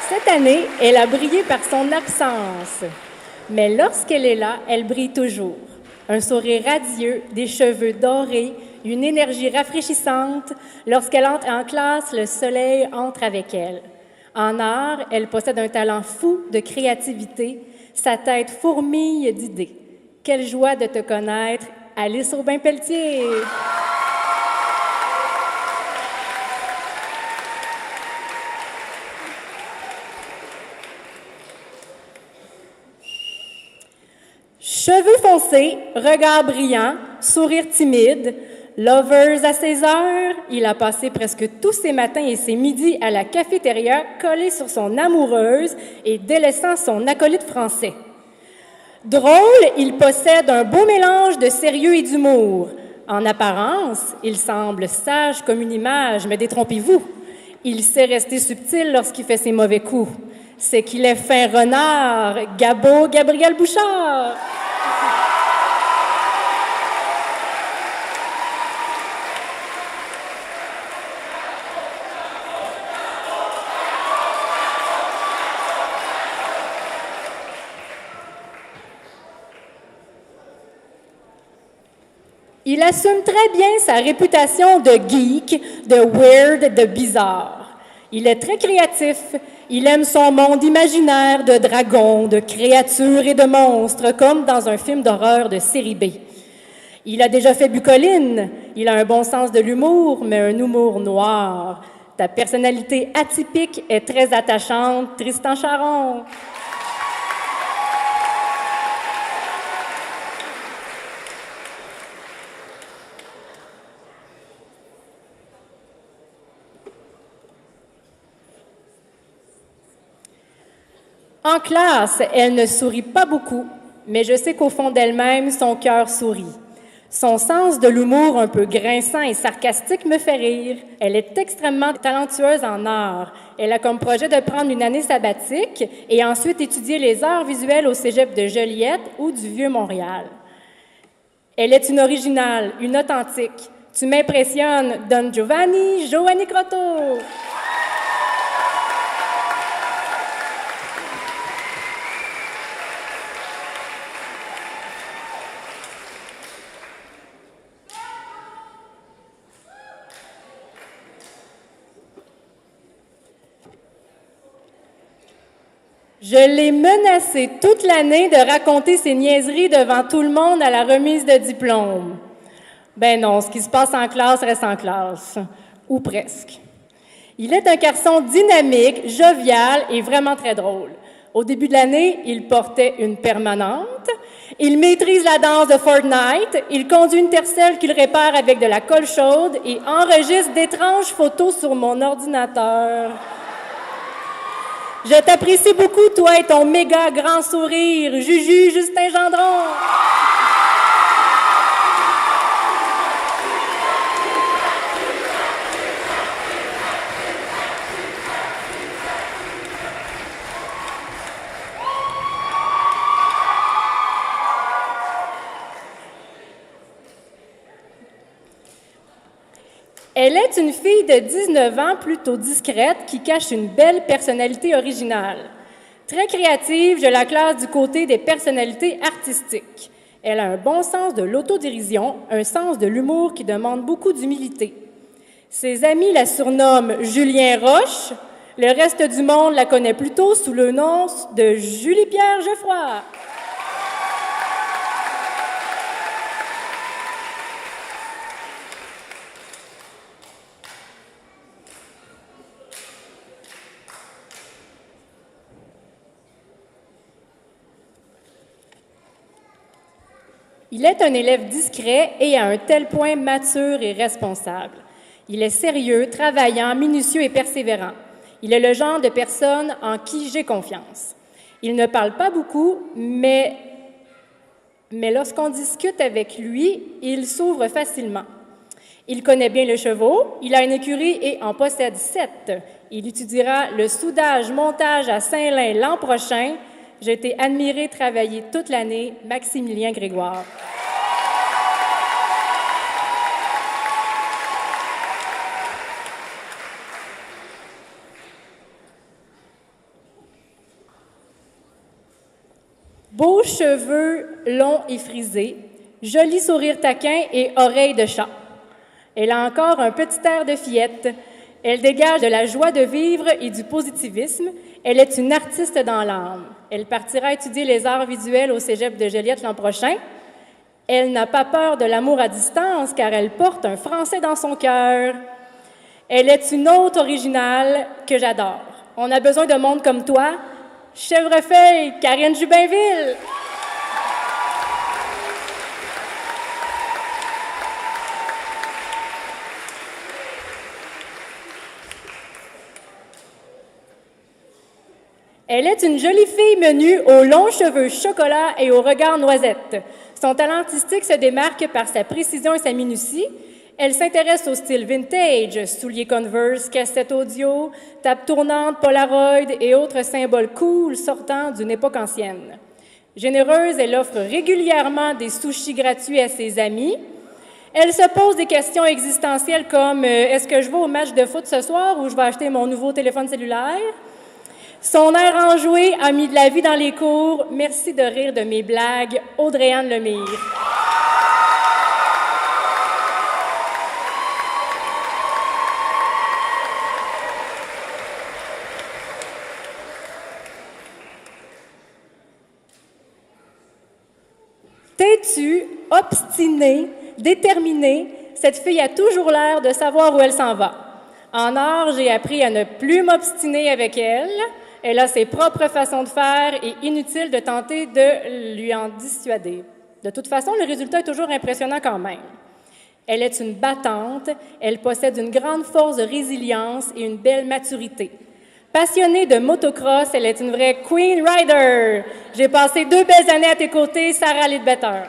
Cette année, elle a brillé par son absence. Mais lorsqu'elle est là, elle brille toujours. Un sourire radieux, des cheveux dorés, une énergie rafraîchissante. Lorsqu'elle entre en classe, le soleil entre avec elle. En art, elle possède un talent fou de créativité. Sa tête fourmille d'idées. Quelle joie de te connaître, Alice Aubin-Pelletier! Cheveux foncés, regard brillant, sourire timide, lovers à 16 heures, il a passé presque tous ses matins et ses midis à la cafétéria collé sur son amoureuse et délaissant son acolyte français. Drôle, il possède un beau mélange de sérieux et d'humour. En apparence, il semble sage comme une image, mais détrompez-vous. Il sait rester subtil lorsqu'il fait ses mauvais coups. C'est qu'il est fin renard, Gabriel Bouchard. Il assume très bien sa réputation de geek, de weird, de bizarre. Il est très créatif. Il aime son monde imaginaire de dragons, de créatures et de monstres, comme dans un film d'horreur de série B. Il a déjà fait Bucoline. Il a un bon sens de l'humour, mais un humour noir. Ta personnalité atypique est très attachante, Tristan Charon. En classe, elle ne sourit pas beaucoup, mais je sais qu'au fond d'elle-même, son cœur sourit. Son sens de l'humour un peu grinçant et sarcastique me fait rire. Elle est extrêmement talentueuse en art. Elle a comme projet de prendre une année sabbatique et ensuite étudier les arts visuels au cégep de Joliette ou du Vieux-Montréal. Elle est une originale, une authentique. Tu m'impressionnes, Don Giovanni, Joanny Croteau. Je l'ai menacé toute l'année de raconter ses niaiseries devant tout le monde à la remise de diplôme. Ben non, ce qui se passe en classe reste en classe, ou presque. Il est un garçon dynamique, jovial et vraiment très drôle. Au début de l'année, il portait une permanente. Il maîtrise la danse de Fortnite. Il conduit une tercelle qu'il répare avec de la colle chaude et enregistre d'étranges photos sur mon ordinateur. Je t'apprécie beaucoup, toi et ton méga grand sourire, Juju Justin Gendron. Elle est une fille de 19 ans plutôt discrète qui cache une belle personnalité originale. Très créative, je la classe du côté des personnalités artistiques. Elle a un bon sens de l'autodérision, un sens de l'humour qui demande beaucoup d'humilité. Ses amis la surnomment Julien Roche. Le reste du monde la connaît plutôt sous le nom de Julie-Pierre Geoffroy. Il est un élève discret et à un tel point mature et responsable. Il est sérieux, travaillant, minutieux et persévérant. Il est le genre de personne en qui j'ai confiance. Il ne parle pas beaucoup, mais lorsqu'on discute avec lui, il s'ouvre facilement. Il connaît bien le cheval, il a une écurie et en possède 7. Il étudiera le soudage-montage à Saint-Lin l'an prochain. J'ai été admirée travailler toute l'année, Maximilien Grégoire. Beaux cheveux longs et frisés, joli sourire taquin et oreilles de chat. Elle a encore un petit air de fillette. Elle dégage de la joie de vivre et du positivisme. Elle est une artiste dans l'âme. Elle partira étudier les arts visuels au cégep de Joliette l'an prochain. Elle n'a pas peur de l'amour à distance car elle porte un Français dans son cœur. Elle est une hôte originale que j'adore. On a besoin de monde comme toi. Chèvrefeuille, Karine Jubinville. Elle est une jolie fille menue aux longs cheveux chocolat et au regard noisette. Son talent artistique se démarque par sa précision et sa minutie. Elle s'intéresse au style vintage, souliers Converse, cassettes audio, table tournante, Polaroid et autres symboles cool sortant d'une époque ancienne. Généreuse, elle offre régulièrement des sushis gratuits à ses amis. Elle se pose des questions existentielles comme « Est-ce que je vais au match de foot ce soir ou je vais acheter mon nouveau téléphone cellulaire? » Son air enjoué a mis de la vie dans les cours. Merci de rire de mes blagues, Audrey-Anne Lemire. Têtue, obstinée, déterminée, cette fille a toujours l'air de savoir où elle s'en va. En art, j'ai appris à ne plus m'obstiner avec elle. Elle a ses propres façons de faire et inutile de tenter de lui en dissuader. De toute façon, le résultat est toujours impressionnant quand même. Elle est une battante, elle possède une grande force de résilience et une belle maturité. Passionnée de motocross, elle est une vraie Queen Rider. J'ai passé 2 belles années à tes côtés, Sarah Leadbetter.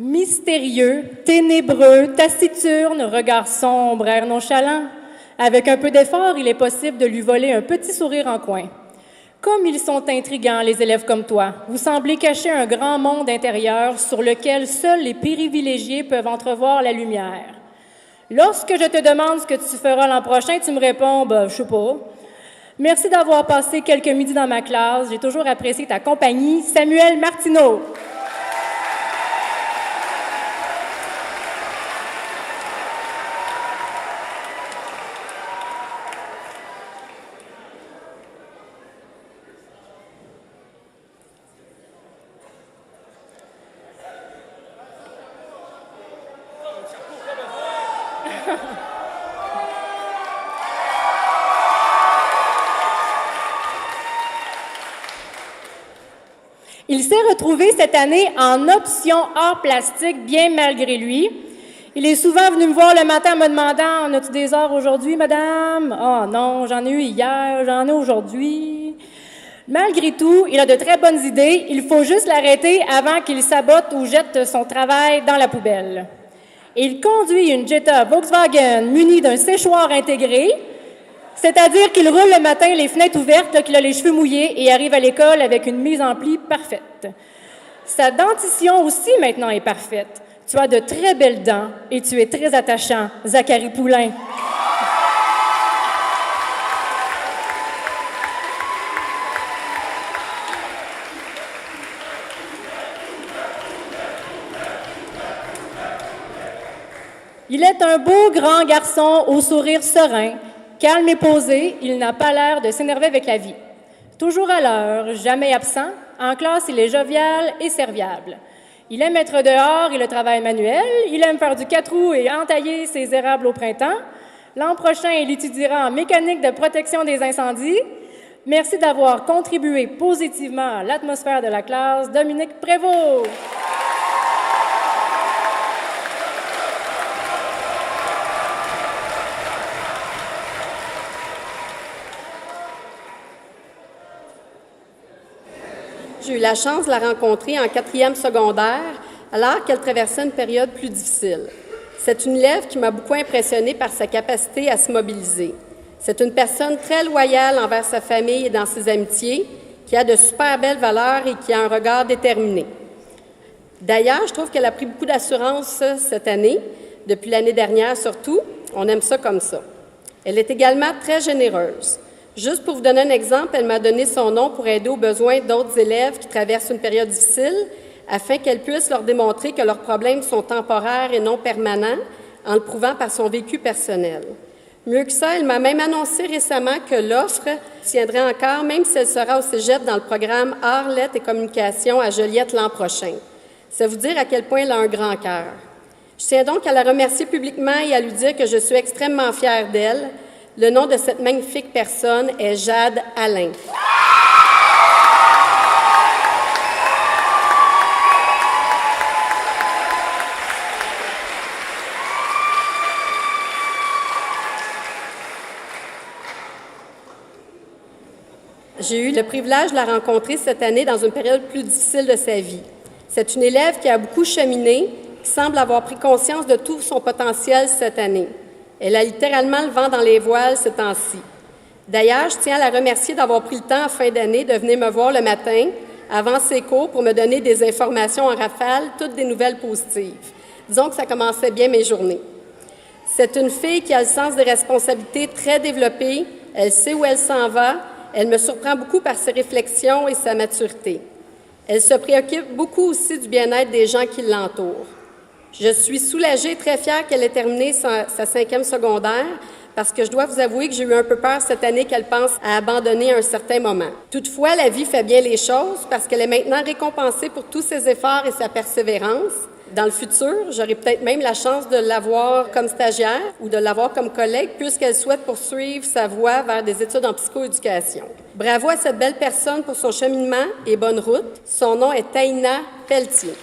Mystérieux, ténébreux, taciturne, regard sombre, air nonchalant. Avec un peu d'effort, il est possible de lui voler un petit sourire en coin. Comme ils sont intrigants, les élèves comme toi. Vous semblez cacher un grand monde intérieur sur lequel seuls les privilégiés peuvent entrevoir la lumière. Lorsque je te demande ce que tu feras l'an prochain, tu me réponds « je sais pas ». Merci d'avoir passé quelques midis dans ma classe. J'ai toujours apprécié ta compagnie. Samuel Martineau. Il s'est retrouvé cette année en option art plastique, bien malgré lui. Il est souvent venu me voir le matin en me demandant « En as-tu des heures aujourd'hui, madame? »« Ah non, j'en ai eu hier, j'en ai aujourd'hui. » Malgré tout, il a de très bonnes idées. Il faut juste l'arrêter avant qu'il sabote ou jette son travail dans la poubelle. Il conduit une Jetta Volkswagen munie d'un séchoir intégré, c'est-à-dire qu'il roule le matin les fenêtres ouvertes, qu'il a les cheveux mouillés et arrive à l'école avec une mise en pli parfaite. Sa dentition aussi maintenant est parfaite. Tu as de très belles dents et tu es très attachant, Zachary Poulain. Il est un beau grand garçon au sourire serein. Calme et posé, il n'a pas l'air de s'énerver avec la vie. Toujours à l'heure, jamais absent, en classe, il est jovial et serviable. Il aime être dehors et le travail manuel, il aime faire du 4 roues et entailler ses érables au printemps. L'an prochain, il étudiera en mécanique de protection des incendies. Merci d'avoir contribué positivement à l'atmosphère de la classe, Dominique Prévost. J'ai eu la chance de la rencontrer en 4e secondaire, alors qu'elle traversait une période plus difficile. C'est une élève qui m'a beaucoup impressionnée par sa capacité à se mobiliser. C'est une personne très loyale envers sa famille et dans ses amitiés, qui a de super belles valeurs et qui a un regard déterminé. D'ailleurs, je trouve qu'elle a pris beaucoup d'assurance cette année, depuis l'année dernière surtout. On aime ça comme ça. Elle est également très généreuse. Juste pour vous donner un exemple, elle m'a donné son nom pour aider aux besoins d'autres élèves qui traversent une période difficile, afin qu'elle puisse leur démontrer que leurs problèmes sont temporaires et non permanents, en le prouvant par son vécu personnel. Mieux que ça, elle m'a même annoncé récemment que l'offre tiendrait encore, même si elle sera au cégep dans le programme Arts, Lettres et Communication à Joliette l'an prochain. C'est vous dire à quel point elle a un grand cœur. Je tiens donc à la remercier publiquement et à lui dire que je suis extrêmement fière d'elle. Le nom de cette magnifique personne est Jade Alain. J'ai eu le privilège de la rencontrer cette année dans une période plus difficile de sa vie. C'est une élève qui a beaucoup cheminé, qui semble avoir pris conscience de tout son potentiel cette année. Elle a littéralement le vent dans les voiles ce temps-ci. D'ailleurs, je tiens à la remercier d'avoir pris le temps en fin d'année de venir me voir le matin, avant ses cours, pour me donner des informations en rafale, toutes des nouvelles positives. Disons que ça commençait bien mes journées. C'est une fille qui a le sens des responsabilités très développé, elle sait où elle s'en va, elle me surprend beaucoup par ses réflexions et sa maturité. Elle se préoccupe beaucoup aussi du bien-être des gens qui l'entourent. Je suis soulagée et très fière qu'elle ait terminé sa 5e secondaire parce que je dois vous avouer que j'ai eu un peu peur cette année qu'elle pense à abandonner à un certain moment. Toutefois, la vie fait bien les choses parce qu'elle est maintenant récompensée pour tous ses efforts et sa persévérance. Dans le futur, j'aurai peut-être même la chance de l'avoir comme stagiaire ou de l'avoir comme collègue puisqu'elle souhaite poursuivre sa voie vers des études en psychoéducation. Bravo à cette belle personne pour son cheminement et bonne route. Son nom est Taïna Pelletier.